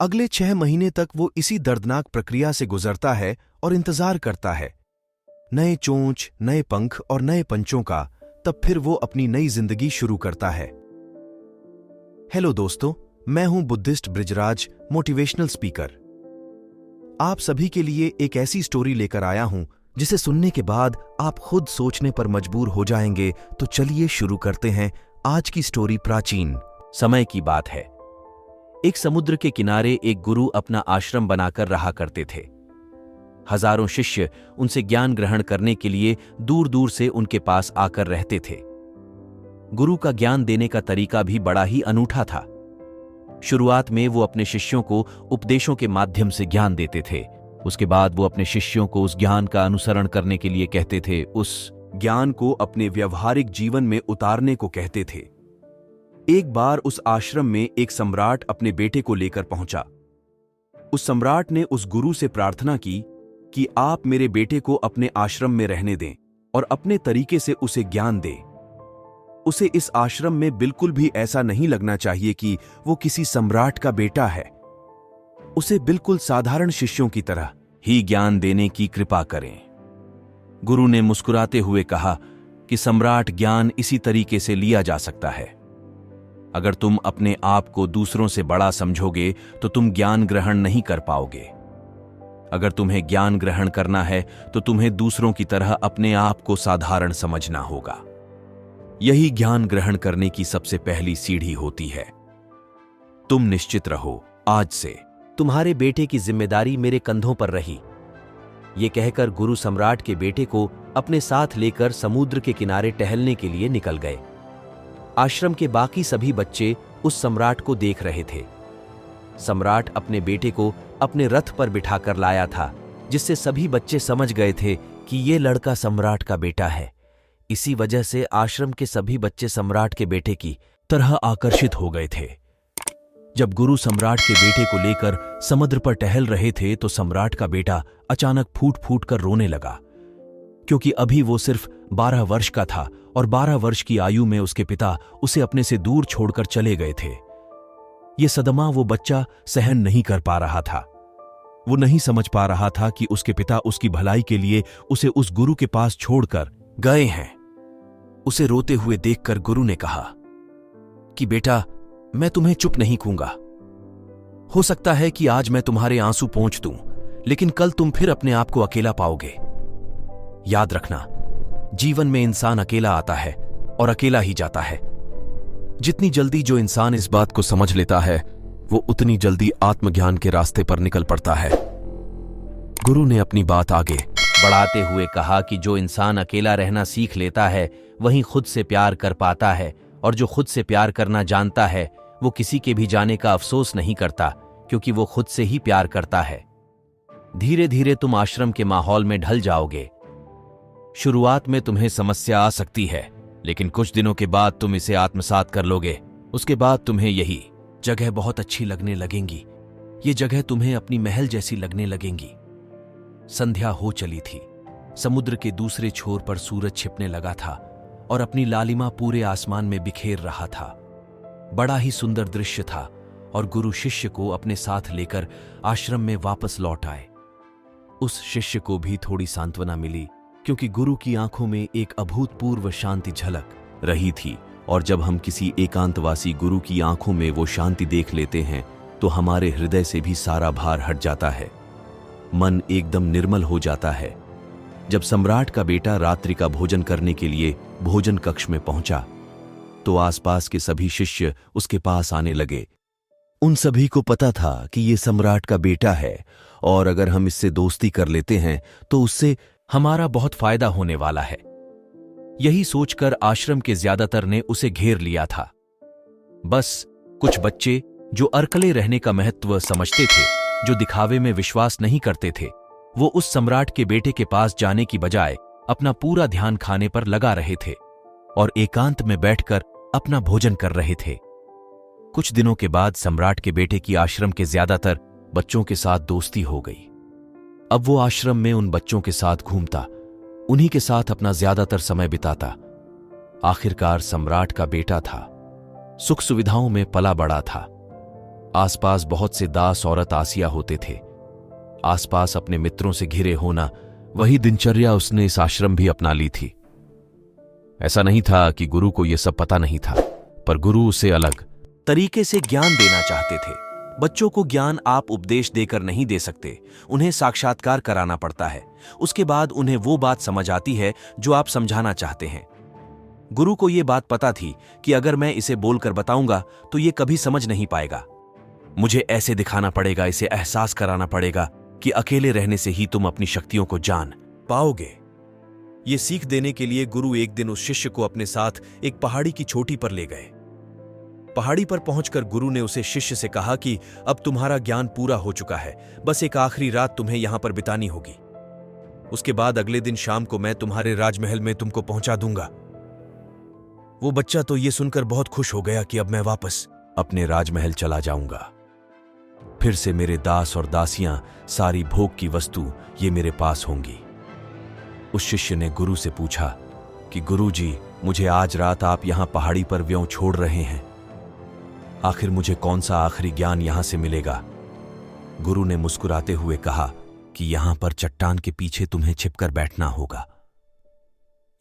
अगले 6 महीने तक वो इसी दर्दनाक प्रक्रिया से गुजरता है और इंतजार करता है, नए चोंच, नए पंख और नए पंचों का। तब फिर वो अपनी नई जिंदगी शुरू करता है। हेलो दोस्तों, मैं हूं बुद्धिस्ट ब्रिजराज, मोटिवेशनल स्पीकर। आप सभी के लिए एक ऐसी स्टोरी लेकर आया हूं जिसे सुनने के बाद आप खुद सोचने पर मजबूर हो जाएंगे। तो चलिए शुरू करते हैं आज की स्टोरी। प्राचीन समय की बात है। एक समुद्र के किनारे एक गुरु अपना आश्रम बनाकर रहा करते थे। हजारों शिष्य उनसे ज्ञान ग्रहण करने के लिए दूर दूर से उनके पास आकर रहते थे। गुरु का ज्ञान देने का तरीका भी बड़ा ही अनूठा था। शुरुआत में वो अपने शिष्यों को उपदेशों के माध्यम से ज्ञान देते थे। उसके बाद वो अपने शिष्यों को उस ज्ञान का अनुसरण करने के लिए कहते थे, उस ज्ञान को अपने व्यवहारिक जीवन में उतारने को कहते थे। एक बार उस आश्रम में एक सम्राट अपने बेटे को लेकर पहुंचा। उस सम्राट ने उस गुरु से प्रार्थना की कि आप मेरे बेटे को अपने आश्रम में रहने दें और अपने तरीके से उसे ज्ञान दें। उसे इस आश्रम में बिल्कुल भी ऐसा नहीं लगना चाहिए कि वो किसी सम्राट का बेटा है। उसे बिल्कुल साधारण शिष्यों की तरह ही ज्ञान देने की कृपा करें। गुरु ने मुस्कुराते हुए कहा कि सम्राट, ज्ञान इसी तरीके से लिया जा सकता है। अगर तुम अपने आप को दूसरों से बड़ा समझोगे तो तुम ज्ञान ग्रहण नहीं कर पाओगे। अगर तुम्हें ज्ञान ग्रहण करना है तो तुम्हें दूसरों की तरह अपने आप को साधारण समझना होगा। यही ज्ञान ग्रहण करने की सबसे पहली सीढ़ी होती है। तुम निश्चित रहो, आज से तुम्हारे बेटे की जिम्मेदारी मेरे कंधों पर रही। ये कहकर गुरु सम्राट के बेटे को अपने साथ लेकर समुद्र के किनारे टहलने के लिए निकल गए। आश्रम के बाकी सभी बच्चे उस सम्राट को देख रहे थे। सम्राट अपने बेटे को अपने रथ पर बिठाकर लाया था, जिससे सभी बच्चे समझ गए थे कि ये लड़का सम्राट का बेटा है। इसी वजह से आश्रम के सभी बच्चे सम्राट के बेटे की तरह आकर्षित हो गए थे। जब गुरु सम्राट के बेटे को लेकर समुद्र पर टहल रहे थे तो सम्राट का बेटा अचानक फूट फूट कर रोने लगा, क्योंकि अभी वो सिर्फ 12 वर्ष का था और 12 वर्ष की आयु में उसके पिता उसे अपने से दूर छोड़कर चले गए थे। ये सदमा वो बच्चा सहन नहीं कर पा रहा था। वो नहीं समझ पा रहा था कि उसके पिता उसकी भलाई के लिए उसे उस गुरु के पास छोड़कर गए हैं। उसे रोते हुए देखकर गुरु ने कहा कि बेटा, मैं तुम्हें चुप नहीं कहूंगा। हो सकता है कि आज मैं तुम्हारे आंसू पोंछ दूं, लेकिन कल तुम फिर अपने आप को अकेला पाओगे। याद रखना, जीवन में इंसान अकेला आता है और अकेला ही जाता है। जितनी जल्दी जो इंसान इस बात को समझ लेता है, वो उतनी जल्दी आत्मज्ञान के रास्ते पर निकल पड़ता है। गुरु ने अपनी बात आगे बढ़ाते हुए कहा कि जो इंसान अकेला रहना सीख लेता है वही खुद से प्यार कर पाता है, और जो खुद से प्यार करना जानता है वो किसी के भी जाने का अफसोस नहीं करता, क्योंकि वो खुद से ही प्यार करता है। धीरे धीरे तुम आश्रम के माहौल में ढल जाओगे। शुरुआत में तुम्हें समस्या आ सकती है, लेकिन कुछ दिनों के बाद तुम इसे आत्मसात कर लोगे। उसके बाद तुम्हें यही जगह बहुत अच्छी लगने लगेंगी। ये जगह तुम्हें अपनी महल जैसी लगने लगेंगी। संध्या हो चली थी। समुद्र के दूसरे छोर पर सूरज छिपने लगा था और अपनी लालिमा पूरे आसमान में बिखेर रहा था। बड़ा ही सुंदर दृश्य था और गुरु शिष्य को अपने साथ लेकर आश्रम में वापस लौट आए। उस शिष्य को भी थोड़ी सांत्वना मिली, क्योंकि गुरु की आंखों में एक अभूतपूर्व शांति झलक रही थी। और जब हम किसी एकांतवासी गुरु की आंखों में वो शांति देख लेते हैं तो हमारे हृदय से भी सारा भार हट जाता है, मन एकदम निर्मल हो जाता है। जब सम्राट का बेटा रात्रि का भोजन करने के लिए भोजन कक्ष में पहुंचा तो आसपास के सभी शिष्य उसके पास आने लगे। उन सभी को पता था कि ये सम्राट का बेटा है और अगर हम इससे दोस्ती कर लेते हैं तो उससे हमारा बहुत फायदा होने वाला है। यही सोचकर आश्रम के ज्यादातर ने उसे घेर लिया था। बस कुछ बच्चे जो अकेले रहने का महत्व समझते थे, जो दिखावे में विश्वास नहीं करते थे, वो उस सम्राट के बेटे के पास जाने की बजाय अपना पूरा ध्यान खाने पर लगा रहे थे और एकांत में बैठकर अपना भोजन कर रहे थे। कुछ दिनों के बाद सम्राट के बेटे की आश्रम के ज्यादातर बच्चों के साथ दोस्ती हो गई। अब वो आश्रम में उन बच्चों के साथ घूमता, उन्हीं के साथ अपना ज्यादातर समय बिताता। आखिरकार सम्राट का बेटा था, सुख सुविधाओं में पला बड़ा था। आसपास बहुत से दास औरत आसिया होते थे। आसपास अपने मित्रों से घिरे होना, वही दिनचर्या उसने इस आश्रम भी अपना ली थी। ऐसा नहीं था कि गुरु को यह सब पता नहीं था, पर गुरु उसे अलग तरीके से ज्ञान देना चाहते थे। बच्चों को ज्ञान आप उपदेश देकर नहीं दे सकते, उन्हें साक्षात्कार कराना पड़ता है। उसके बाद उन्हें वो बात समझ आती है जो आप समझाना चाहते हैं। गुरु को यह बात पता थी कि अगर मैं इसे बोलकर बताऊंगा तो ये कभी समझ नहीं पाएगा। मुझे ऐसे दिखाना पड़ेगा, इसे एहसास कराना पड़ेगा कि अकेले रहने से ही तुम अपनी शक्तियों को जान पाओगे। ये सीख देने के लिए गुरु एक दिन उस शिष्य को अपने साथ एक पहाड़ी की चोटी पर ले गए। पहाड़ी पर पहुंचकर गुरु ने उसे शिष्य से कहा कि अब तुम्हारा ज्ञान पूरा हो चुका है, बस एक आखिरी रात तुम्हें यहां पर बितानी होगी। उसके बाद अगले दिन शाम को मैं तुम्हारे राजमहल में तुमको पहुंचा दूंगा। वो बच्चा तो ये सुनकर बहुत खुश हो गया कि अब मैं वापस अपने राजमहल चला जाऊंगा। फिर से मेरे दास और दासियां, सारी भोग की वस्तु ये मेरे पास होंगी। उस शिष्य ने गुरु से पूछा कि गुरुजी, मुझे आज रात आप यहां पहाड़ी पर व्यों छोड़ रहे हैं, आखिर मुझे कौन सा आखिरी ज्ञान यहां से मिलेगा? गुरु ने मुस्कुराते हुए कहा कि यहां पर चट्टान के पीछे तुम्हें छिपकर बैठना होगा।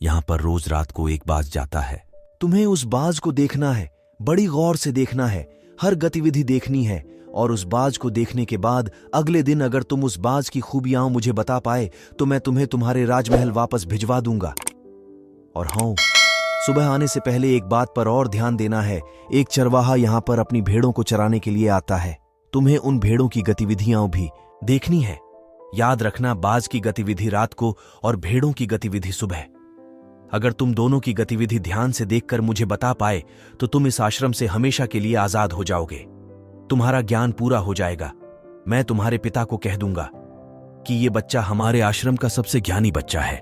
यहां पर रोज रात को एक बाज जाता है, तुम्हें उस बाज को देखना है, बड़ी गौर से देखना है, हर गतिविधि देखनी है, और उस बाज को देखने के बाद अगले दिन अगर तुम उस बाज की खूबियां मुझे बता पाए तो मैं तुम्हें तुम्हारे राजमहल वापस भिजवा दूंगा। और हाँ, सुबह आने से पहले एक बात पर और ध्यान देना है, एक चरवाहा यहां पर अपनी भेड़ों को चराने के लिए आता है। तुम्हें उन भेड़ों की गतिविधियां भी देखनी है। याद रखना, बाज की गतिविधि रात को और भेड़ों की गतिविधि सुबह। अगर तुम दोनों की गतिविधि ध्यान से देखकर मुझे बता पाए तो तुम इस आश्रम से हमेशा के लिए आजाद हो जाओगे। तुम्हारा ज्ञान पूरा हो जाएगा। मैं तुम्हारे पिता को कह दूंगा कि ये बच्चा हमारे आश्रम का सबसे ज्ञानी बच्चा है।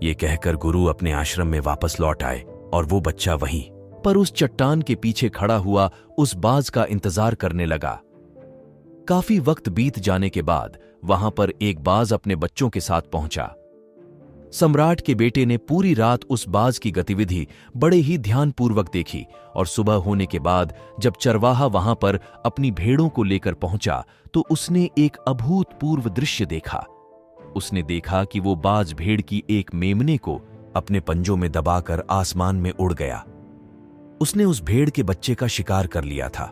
ये कहकर गुरु अपने आश्रम में वापस लौट आए और वो बच्चा वहीं पर उस चट्टान के पीछे खड़ा हुआ उस बाज का इंतजार करने लगा। काफी वक्त बीत जाने के बाद वहां पर एक बाज अपने बच्चों के साथ पहुंचा। सम्राट के बेटे ने पूरी रात उस बाज की गतिविधि बड़े ही ध्यानपूर्वक देखी और सुबह होने के बाद जब चरवाहा वहां पर अपनी भेड़ों को लेकर पहुंचा तो उसने एक अभूतपूर्व दृश्य देखा। उसने देखा कि वो बाज भेड़ की एक मेमने को अपने पंजों में दबाकर आसमान में उड़ गया। उसने उस भेड़ के बच्चे का शिकार कर लिया था।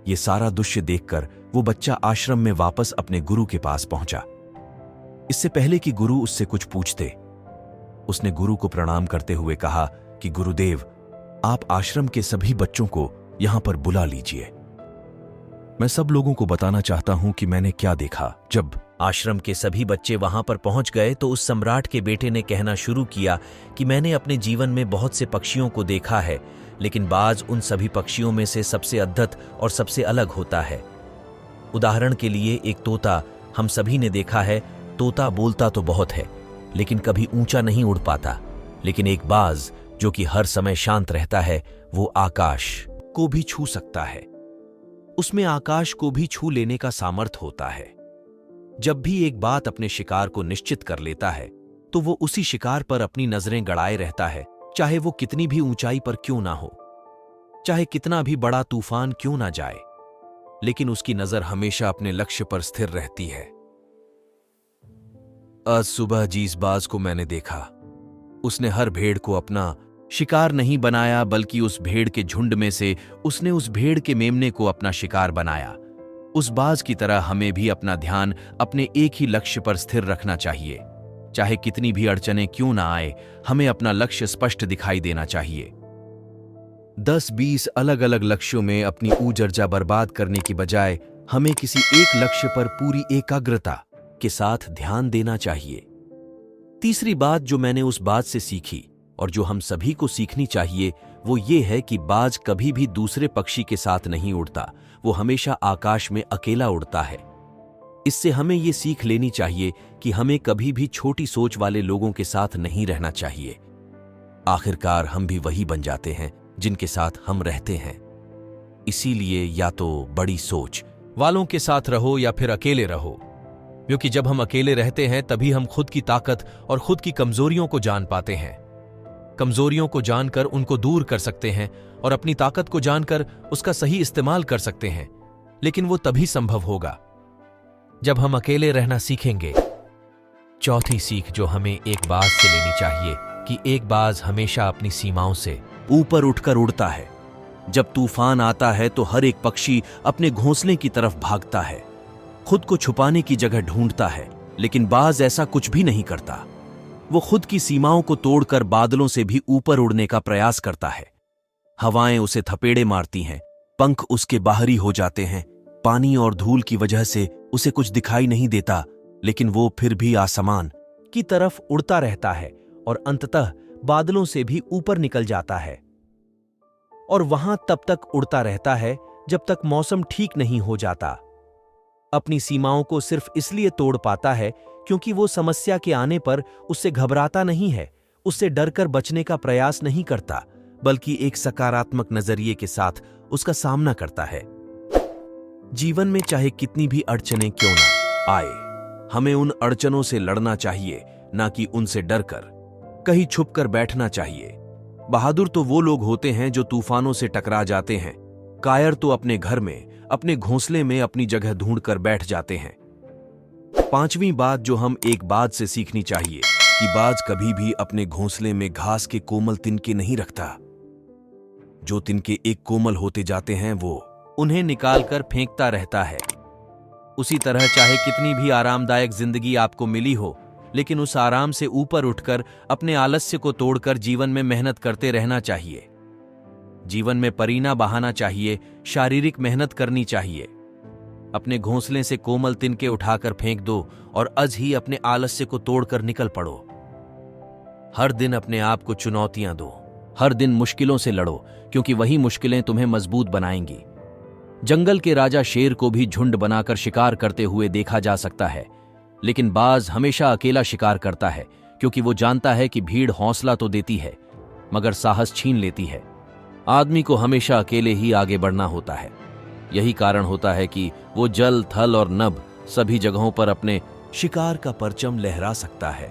ये सारा दृश्य देखकर वो बच्चा आश्रम में वापस अपने गुरु के पास पहुंचा। इससे पहले कि गुरु उससे कुछ पूछते, उसने गुरु को प्रणाम करते हुए कहा कि गुरुदेव, आप आश्रम के सभी बच्चों को यहां पर बुला लीजिए। मैं सब लोगों को बताना चाहता हूं कि मैंने क्या देखा। जब आश्रम के सभी बच्चे वहां पर पहुंच गए तो उस सम्राट के बेटे ने कहना शुरू किया कि मैंने अपने जीवन में बहुत से पक्षियों को देखा है, लेकिन बाज उन सभी पक्षियों में से सबसे अद्भुत और सबसे अलग होता है। उदाहरण के लिए एक तोता हम सभी ने देखा है। तोता बोलता तो बहुत है लेकिन कभी ऊंचा नहीं उड़ पाता, लेकिन एक बाज जो कि हर समय शांत रहता है, वो आकाश को भी छू सकता है। उसमें आकाश को भी छू लेने का सामर्थ्य होता है। जब भी एक बात अपने शिकार को निश्चित कर लेता है तो वो उसी शिकार पर अपनी नजरें गड़ाए रहता है, चाहे वो कितनी भी ऊंचाई पर क्यों ना हो, चाहे कितना भी बड़ा तूफान क्यों ना जाए, लेकिन उसकी नजर हमेशा अपने लक्ष्य पर स्थिर रहती है। आज सुबह जिस बाज को मैंने देखा, उसने हर भेड़ को अपना शिकार नहीं बनाया, बल्कि उस भेड़ के झुंड में से उसने उस भेड़ के मेमने को अपना शिकार बनाया। उस बाज की तरह हमें भी अपना ध्यान अपने एक ही लक्ष्य पर स्थिर रखना चाहिए। चाहे कितनी भी अड़चनें क्यों ना आए, हमें अपना लक्ष्य स्पष्ट दिखाई देना चाहिए। 10-20 अलग अलग लक्ष्यों में अपनी ऊर्जा बर्बाद करने की बजाय हमें किसी एक लक्ष्य पर पूरी एकाग्रता के साथ ध्यान देना चाहिए। तीसरी बात जो मैंने उस बात से सीखी और जो हम सभी को सीखनी चाहिए वो ये है कि बाज कभी भी दूसरे पक्षी के साथ नहीं उड़ता, वो हमेशा आकाश में अकेला उड़ता है। इससे हमें ये सीख लेनी चाहिए कि हमें कभी भी छोटी सोच वाले लोगों के साथ नहीं रहना चाहिए। आखिरकार हम भी वही बन जाते हैं जिनके साथ हम रहते हैं। इसीलिए या तो बड़ी सोच वालों के साथ रहो या फिर अकेले रहो, क्योंकि जब हम अकेले रहते हैं तभी हम खुद की ताकत और खुद की कमजोरियों को जान पाते हैं। कमजोरियों को जानकर उनको दूर कर सकते हैं और अपनी ताकत को जानकर उसका सही इस्तेमाल कर सकते हैं, लेकिन वो तभी संभव होगा जब हम अकेले रहना सीखेंगे। चौथी सीख जो हमें एक बाज से लेनी चाहिए कि एक बाज हमेशा अपनी सीमाओं से ऊपर उठकर उड़ता है। जब तूफान आता है तो हर एक पक्षी अपने घोंसले की तरफ भागता है, खुद को छुपाने की जगह ढूंढता है, लेकिन बाज ऐसा कुछ भी नहीं करता। वो खुद की सीमाओं को तोड़कर बादलों से भी ऊपर उड़ने का प्रयास करता है। हवाएं उसे थपेड़े मारती हैं, पंख उसके बाहरी हो जाते हैं, पानी और धूल की वजह से उसे कुछ दिखाई नहीं देता, लेकिन वो फिर भी आसमान की तरफ उड़ता रहता है और अंततः बादलों से भी ऊपर निकल जाता है। और वहां तब तक उड़ता रहता है जब तक मौसम ठीक नहीं हो जाता। अपनी सीमाओं को सिर्फ इसलिए तोड़ पाता है क्योंकि वो समस्या के आने पर उससे घबराता नहीं है, उससे डरकर बचने का प्रयास नहीं करता, बल्कि एक सकारात्मक नजरिए के साथ उसका सामना करता है। जीवन में चाहे कितनी भी अड़चनें क्यों ना आए, हमें उन अड़चनों से लड़ना चाहिए, ना कि उनसे डरकर कहीं छुपकर बैठना चाहिए। बहादुर तो वो लोग होते हैं जो तूफानों से टकरा जाते हैं, कायर तो अपने घर में, अपने घोंसले में अपनी जगह ढूंढकर बैठ जाते हैं। पांचवी बात जो हम एक बाज से सीखनी चाहिए कि बाज कभी भी अपने घोंसले में घास के कोमल तिनके नहीं रखता। जो तिनके एक कोमल होते जाते हैं वो उन्हें निकालकर फेंकता रहता है। उसी तरह चाहे कितनी भी आरामदायक जिंदगी आपको मिली हो, लेकिन उस आराम से ऊपर उठकर अपने आलस्य को तोड़कर जीवन में मेहनत करते रहना चाहिए। जीवन में परीना बहाना चाहिए, शारीरिक मेहनत करनी चाहिए। अपने घोंसले से कोमल तिनके उठाकर फेंक दो और आज ही अपने आलस्य को तोड़कर निकल पड़ो। हर दिन अपने आप को चुनौतियां दो, हर दिन मुश्किलों से लड़ो, क्योंकि वही मुश्किलें तुम्हें मजबूत बनाएंगी। जंगल के राजा शेर को भी झुंड बनाकर शिकार करते हुए देखा जा सकता है, लेकिन बाज हमेशा अकेला शिकार करता है, क्योंकि वो जानता है कि भीड़ हौसला तो देती है मगर साहस छीन लेती है। आदमी को हमेशा अकेले ही आगे बढ़ना होता है। यही कारण होता है कि वो जल, थल और नभ सभी जगहों पर अपने शिकार का परचम लहरा सकता है।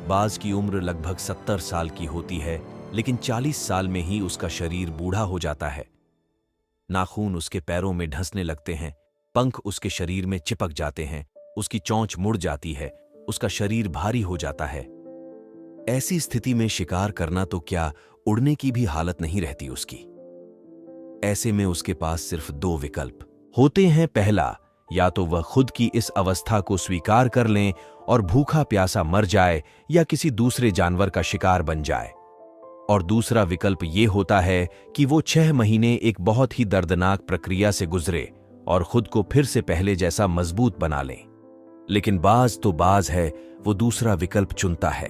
बाज की उम्र लगभग 70 साल की होती है, लेकिन 40 साल में ही उसका शरीर बूढ़ा हो जाता है। नाखून उसके पैरों में ढंसने लगते हैं, पंख उसके शरीर में चिपक जाते हैं, उसकी चोंच मुड़ जाती है, उसका शरीर भारी हो जाता है। ऐसी स्थिति में शिकार करना तो क्या, उड़ने की भी हालत नहीं रहती उसकी। ऐसे में उसके पास सिर्फ 2 विकल्प होते हैं। पहला, या तो वह खुद की इस अवस्था को स्वीकार कर लें और भूखा प्यासा मर जाए या किसी दूसरे जानवर का शिकार बन जाए, और दूसरा विकल्प ये होता है कि वो 6 महीने एक बहुत ही दर्दनाक प्रक्रिया से गुजरे और खुद को फिर से पहले जैसा मजबूत बना लें। लेकिन बाज तो बाज है, वो दूसरा विकल्प चुनता है।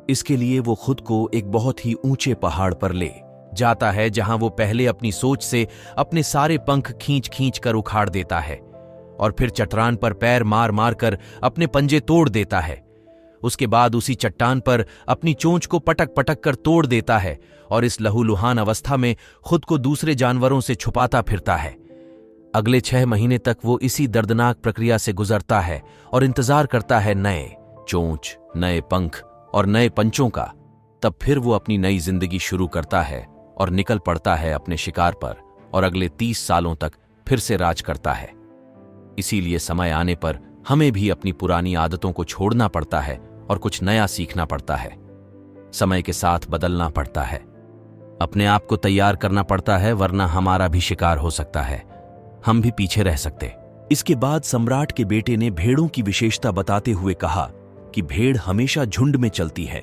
इसके लिए वो खुद को एक बहुत ही ऊंचे पहाड़ पर ले जाता है, जहां वो पहले अपनी सोच से अपने सारे पंख खींच खींच कर उखाड़ देता है और फिर चट्टान पर पैर मार मार कर अपने पंजे तोड़ देता है। उसके बाद उसी चट्टान पर अपनी चोंच को पटक पटक कर तोड़ देता है और इस लहूलुहान अवस्था में खुद को दूसरे जानवरों से छुपाता फिरता है। अगले 6 महीने तक वो इसी दर्दनाक प्रक्रिया से गुजरता है और इंतजार करता है नए चोंच, नए पंख और नए पंचों का। तब फिर वो अपनी नई जिंदगी शुरू करता है और निकल पड़ता है अपने शिकार पर और अगले 30 सालों तक फिर से राज करता है। इसीलिए समय आने पर हमें भी अपनी पुरानी आदतों को छोड़ना पड़ता है और कुछ नया सीखना पड़ता है। समय के साथ बदलना पड़ता है, अपने आप को तैयार करना पड़ता है, वरना हमारा भी शिकार हो सकता है, हम भी पीछे रह सकते। इसके बाद सम्राट के बेटे ने भेड़ों की विशेषता बताते हुए कहा कि भेड़ हमेशा झुंड में चलती है।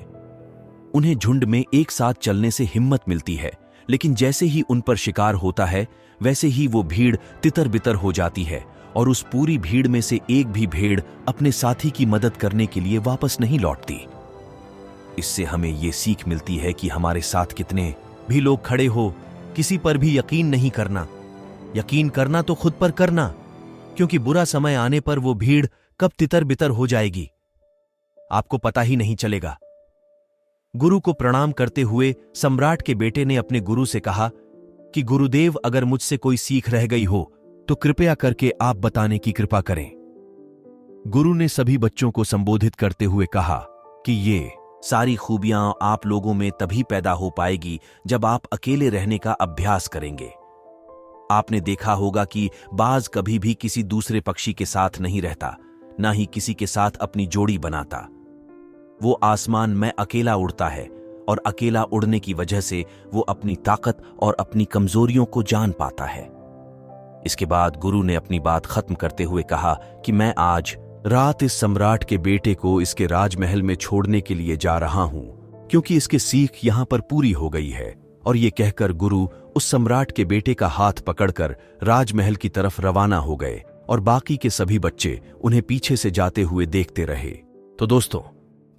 उन्हें झुंड में एक साथ चलने से हिम्मत मिलती है, लेकिन जैसे ही उन पर शिकार होता है वैसे ही वो भीड़ तितर बितर हो जाती है और उस पूरी भीड़ में से एक भी भेड़ अपने साथी की मदद करने के लिए वापस नहीं लौटती। इससे हमें ये सीख मिलती है कि हमारे साथ कितने भी लोग खड़े हो, किसी पर भी यकीन नहीं करना। यकीन करना तो खुद पर करना, क्योंकि बुरा समय आने पर वो भीड़ कब तितर बितर हो जाएगी आपको पता ही नहीं चलेगा। गुरु को प्रणाम करते हुए सम्राट के बेटे ने अपने गुरु से कहा कि गुरुदेव, अगर मुझसे कोई सीख रह गई हो तो कृपया करके आप बताने की कृपा करें। गुरु ने सभी बच्चों को संबोधित करते हुए कहा कि ये सारी खूबियां आप लोगों में तभी पैदा हो पाएगी जब आप अकेले रहने का अभ्यास करेंगे। आपने देखा होगा कि बाज कभी भी किसी दूसरे पक्षी के साथ नहीं रहता, ना ही किसी के साथ अपनी जोड़ी बनाता। वो आसमान में अकेला उड़ता है और अकेला उड़ने की वजह से वो अपनी ताकत और अपनी कमजोरियों को जान पाता है। इसके बाद गुरु ने अपनी बात खत्म करते हुए कहा कि मैं आज रात इस सम्राट के बेटे को इसके राजमहल में छोड़ने के लिए जा रहा हूं, क्योंकि इसकी सीख यहां पर पूरी हो गई है। और ये कहकर गुरु उस सम्राट के बेटे का हाथ पकड़कर राजमहल की तरफ रवाना हो गए और बाकी के सभी बच्चे उन्हें पीछे से जाते हुए देखते रहे। तो दोस्तों,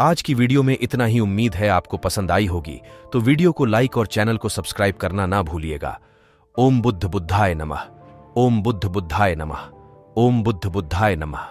आज की वीडियो में इतना ही। उम्मीद है आपको पसंद आई होगी, तो वीडियो को लाइक और चैनल को सब्सक्राइब करना ना भूलिएगा। ओम बुद्ध बुद्धाय नमः। ओम बुद्ध बुद्धाय नमः। ओम बुद्ध बुद्धाय नमः।